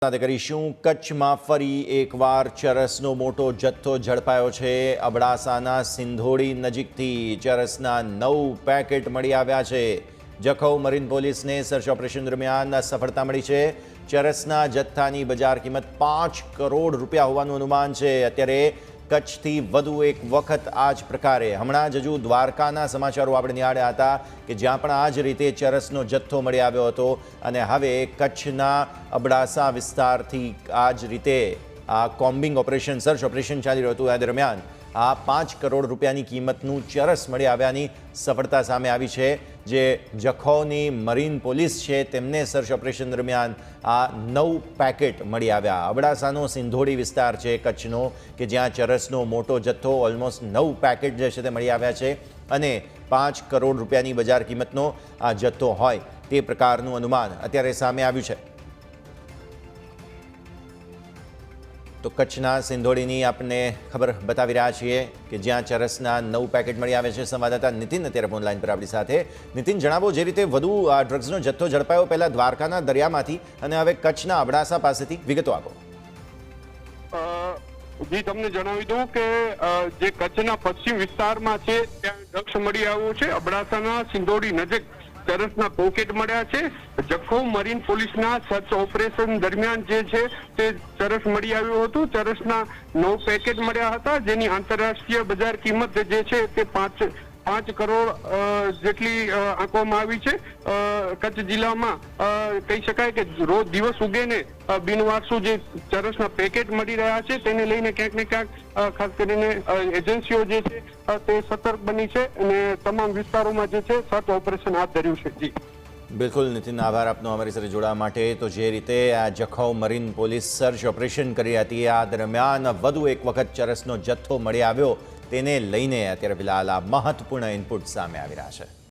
સાથે કરીશું કચ્છમાં ફરી એકવાર ચરસનો મોટો જથ્થો ઝડપાયો છે। અબડાસાના સિંધોડી નજીકથી ચરસના 9 પેકેટ મળી આવ્યા છે। જખૌ મરીન પોલીસને સર્ચ ઓપરેશન દરમિયાન સફળતા મળી છે। ચરસના જથ્થાની બજાર કિંમત 5 કરોડ રૂપિયા હોવાનું અનુમાન છે। અત્યારે કચ્છથી વધુ એક વખત આ જ પ્રકારે હમણાં જ હજુ દ્વારકાના સમાચારો આપણે નિહાળ્યા હતા કે જ્યાં પણ આ જ રીતે ચરસનો જથ્થો મળી આવ્યો હતો અને હવે કચ્છના અબડાસા વિસ્તારથી આ જ રીતે આ કોમ્બિંગ ઓપરેશન સર્ચ ઓપરેશન ચાલી રહ્યું હતું। આ દરમિયાન આ 5 કરોડ રૂપિયાની કિંમતનું ચરસ મળી આવ્યાની સફળતા સામે આવી છે। જે જખૌની મરીન પોલીસ છે તેમને સર્ચ ઓપરેશન દરમિયાન આ 9 પેકેટ મળી આવ્યા। અબડાસાનો સિંધોડી વિસ્તાર છે કચ્છનો કે જ્યાં ચરસનો મોટો જથ્થો ઓલમોસ્ટ 9 પેકેટ જે છે તે મળી આવ્યા છે અને 5 કરોડ રૂપિયાની બજાર કિંમતનો આ જથ્થો હોય તે પ્રકારનું અનુમાન અત્યારે સામે આવ્યું છે। તો કચ્છના સિંધોડીની આપણને ખબર બતાવી રહ્યા છીએ કે જ્યાં ચરસના 9 પેકેટ મળી આવે છે। સંવાદદાતા નીતિન અત્યારે ફોન લાઈન પર આપણી સાથે। નીતિન, જણાવો, જે રીતે વધુ આ ડ્રગ્સનો જથ્થો ઝડપાયો પહેલા દ્વારકાના દરિયામાંથી અને હવે કચ્છના અબડાસા પાસેથી, વિગતો આપો। જી, તમને જણાવી દઉં કે જે કચ્છના પશ્ચિમ વિસ્તારમાં છે ત્યાં ડ્રગ્સ મળી આવ્યો છે। અબડાસાના સિંધોડી નજીક ચરસના પોકેટ મળ્યા છે। જખૌ મરીન પોલીસના સર્ચ ઓપરેશન દરમિયાન જે છે તે ચરસ મળી આવ્યું હતું। ચરસના 9 પેકેટ મળ્યા હતા જેની આંતરરાષ્ટ્રીય બજાર કિંમત જે છે તે 5 કરોડ જેટલી આંકવામાં આવી છે। કચ્છ જિલ્લામાં કહી શકાય કે રોજ દિવસ ઉગેને બિનવારસુ જે ચરસના પેકેટ મળી રહ્યા છે તેને લઈને ક્યાંક ને ક્યાંક ખાસ કરીને એજન્સીઓ જે છે તે સતર્ક બની છે અને તમામ વિસ્તારોમાં જે છે સર્ચ ઓપરેશન હાથ ધર્યું છે। જી બિલકુલ નીતિન, આભાર આપનો અમારી સાથે જોડાવા માટે। તો જે રીતે આ Jakhau marine police search operation કરી હતી આ દરમિયાન વધુ એક વખત ચરસનો જથ્થો મળી આવ્યો તેને લઈને અત્યારે ફિલહાલ આ મહત્વપૂર્ણ ઇનપુટ સામે આવી રહ્યા છે।